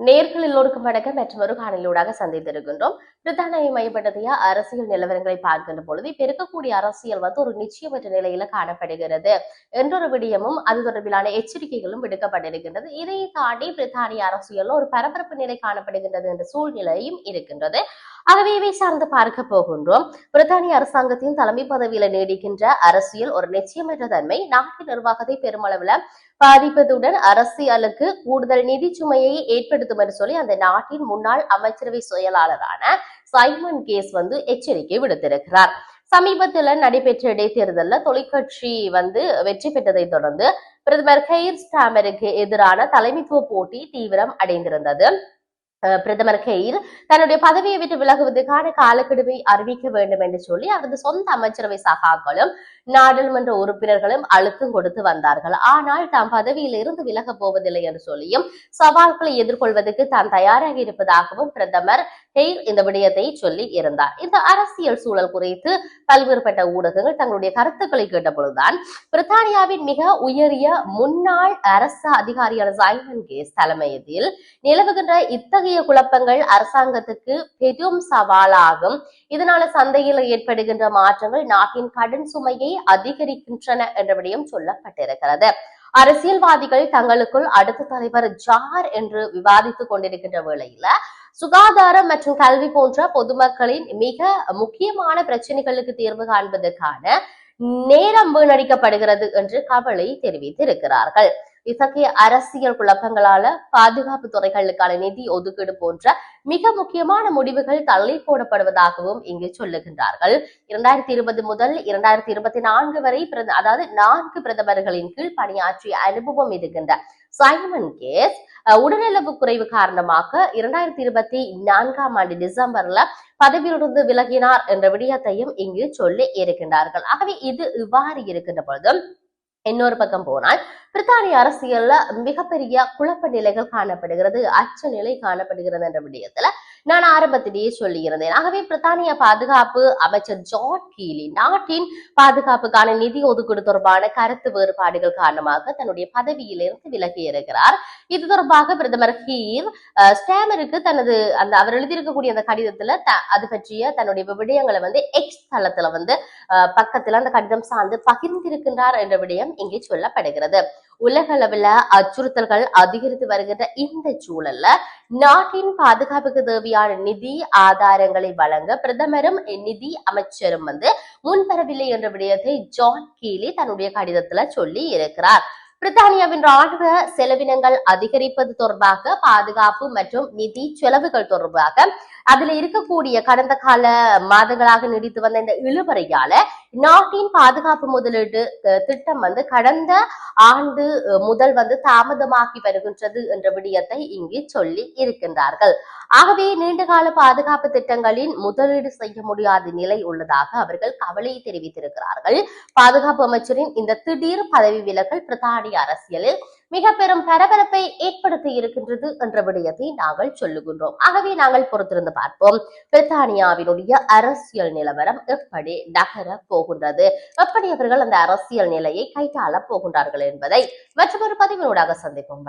நேர்கள் எல்லோருக்கும் வணக்கம். மற்றொரு காணொலியூடாக சந்தித்திருக்கின்றோம். பிரித்தானியை மையப்படுத்திய அரசியல் நிலவரங்களை பார்க்கின்ற பொழுது இப்ப இருக்கக்கூடிய அரசியல் ஒரு நிச்சயமற்ற நிலையில காணப்படுகிறது என்றொரு விடயமும் அது தொடர்பிலான எச்சரிக்கைகளும் விடுக்கப்பட்டிருக்கின்றது. இதை தாண்டி பிரித்தானிய அரசியல் ஒரு பரபரப்பு நிலை காணப்படுகின்றது என்ற சூழ்நிலையும் இருக்கின்றது. ஆகவே இவை சார்ந்து பார்க்க போகின்றோம். பிரித்தானிய அரசாங்கத்தின் தலைமை பதவியில நீடிக்கின்ற அரசியல் ஒரு நிச்சயமற்ற தன்மை நாட்டு நிர்வாகத்தை பெருமளவுல பாதிப்பதுடன் அரசியலுக்கு கூடுதல் நிதி சுமையை ஏற்படுத்தும் என்று சொல்லி அந்த நாட்டின் முன்னாள் அமைச்சரவை செயலாளரான சைமன் கேஸ் எச்சரிக்கை விடுத்திருக்கிறார். சமீபத்தில் நடைபெற்ற இடைத்தேர்தலில் தொழிற்கட்சி வெற்றி பெற்றதை தொடர்ந்து பிரதமர் கெய்ர் ஸ்டாமருக்கு எதிரான தலைமைத்துவ போட்டி தீவிரம் அடைந்திருந்தது. பிரதமர் கெய்ர் தன்னுடைய பதவியை விட்டு விலகுவதற்கான காலக்கெடுவை அறிவிக்க வேண்டும் என்று சொல்லி அவரது சொந்த அமைச்சரவை சகாக்களும் நாடாளுமன்ற உறுப்பினர்களும் அழுத்தம் கொடுத்து வந்தார்கள். ஆனால் தாம் பதவியில் இருந்து விலகப் போவதில்லை என்று சொல்லியும் சவால்களை எதிர்கொள்வதற்கு தான் தயாராக இருப்பதாகவும் பிரதமர் கெய்ர் இந்த விடயத்தை சொல்லி இருந்தார். இந்த அரசியல் சூழல் குறித்து பல்வேறுபட்ட ஊடகங்கள் தங்களுடைய கருத்துக்களை கேட்ட பொழுதுதான் பிரித்தானியாவின் மிக உயரிய முன்னாள் அரசு அதிகாரியான சைமன் கேஸ் தலைமையில் நிலவுகின்ற இத்தகைய குழப்பங்கள் அரசாங்கத்துக்கு பெரும் சவாலாகும். இதனால சந்தையில் ஏற்படுகின்ற மாற்றங்கள் நாட்டின் கடன் சுமையை அதிகரிக்கின்றன என்ற விடயம் சொல்லப்பட்டிருக்கிறது. அரசியல்வாதிகள் தங்களுக்குள் அடுத்த தலைவர் ஜார் என்று விவாதித்துக் கொண்டிருக்கின்ற வேளையில சுகாதாரம் மற்றும் கல்வி போன்ற பொதுமக்களின் மிக முக்கியமான பிரச்சனைகளுக்கு தீர்வு காண்பதற்கான நேரம் வீணடிக்கப்படுகிறது என்று கவலை தெரிவித்திருக்கிறார்கள். இத்தகைய அரசியல் குழப்பங்களால பாதுகாப்பு துறைகளுக்கான நிதி ஒதுக்கீடு போன்ற மிக முக்கியமான முடிவுகள் தள்ளி போடப்படுவதாகவும் இங்கு சொல்லுகின்றார்கள். 2020 முதல் 2024 வரை அதாவது 4 பிரதமர்களின் கீழ் பணியாற்றிய அனுபவம் இருக்கின்ற சைமன் கேஸ் உடல்நலவு குறைவு காரணமாக 2024 ஆண்டு டிசம்பர்ல பதவியிலிருந்து விலகினார் என்ற விடயத்தையும் இங்கு சொல்லி இருக்கின்றார்கள். ஆகவே இது இவ்வாறு இருக்கின்ற பொழுது இன்னொரு பக்கம் போனால் பிரித்தானிய அரசியல்ல மிகப்பெரிய குழப்ப நிலைகள் காணப்படுகிறது, அச்ச நிலை காணப்படுகிறது என்ற விடயத்துல நான் ஆரம்பத்திலேயே சொல்லி இருந்தேன். ஆகவே பிரித்தானிய பாதுகாப்பு அமைச்சர் ஜான் கீலி நாட்டின் பாதுகாப்புக்கான நிதி ஒதுக்கீடு தொடர்பான கருத்து வேறுபாடுகள் காரணமாக தன்னுடைய பதவியிலிருந்து விலகி இருக்கிறார். இது தொடர்பாக பிரதமர் கீர் ஸ்டாமருக்கு தனது அவர் எழுதியிருக்கக்கூடிய அந்த கடிதத்துல அது பற்றிய தன்னுடைய விடயங்களை எக்ஸ் தளத்துல பக்கத்துல அந்த கடிதம் சார்ந்து பகிர்ந்திருக்கின்றார் என்ற விடயம் இங்கே சொல்லப்படுகிறது. உலக அளவில் அச்சுறுத்தல்கள் அதிகரித்து வருகின்ற இந்த சூழல்ல நாட்டின் பாதுகாப்புக்கு தேவையான நிதி ஆதாரங்களை வழங்க பிரதமரும் நிதி அமைச்சரும் முன்வரவில்லை என்ற விடயத்தை ஜான் கீலி தன்னுடைய கடிதத்துல சொல்லி இருக்கிறார். பிரித்தானியாவின் ராணுவ செலவினங்கள் அதிகரிப்பது தொடர்பாக பாதுகாப்பு மற்றும் நிதி செலவுகள் தொடர்பாக அதுல இருக்கக்கூடிய கடந்த கால மாதங்களாக நீடித்து வந்த இந்த இழுபறையால நாட்டின் பாதுகாப்பு முதலீடு திட்டம் கடந்த ஆண்டு முதல் தாமதமாகி வருகின்றது என்ற விடயத்தை இங்கு சொல்லி இருக்கின்றார்கள். ஆகவே நீண்டகால பாதுகாப்பு திட்டங்களின் முதலீடு செய்ய முடியாத நிலை உள்ளதாக அவர்கள் கவலை தெரிவித்திருக்கிறார்கள். பாதுகாப்பு அமைச்சரின் இந்த திடீர் பதவி விலகல் பிரித்தானிய அரசியலில் மிக பெரும் பரபரப்பை ஏற்படுத்தி இருக்கின்றது என்ற விடயத்தை நாங்கள் சொல்லுகின்றோம். ஆகவே நாங்கள் பொறுத்திருந்து பார்ப்போம் பிரித்தானியாவினுடைய அரசியல் நிலவரம் எப்படி நகர போகின்றது, எப்படி அவர்கள் அந்த அரசியல் நிலையை கையாள போகின்றார்கள் என்பதை மற்றொரு பதிவினூடாக சந்திப்போம்.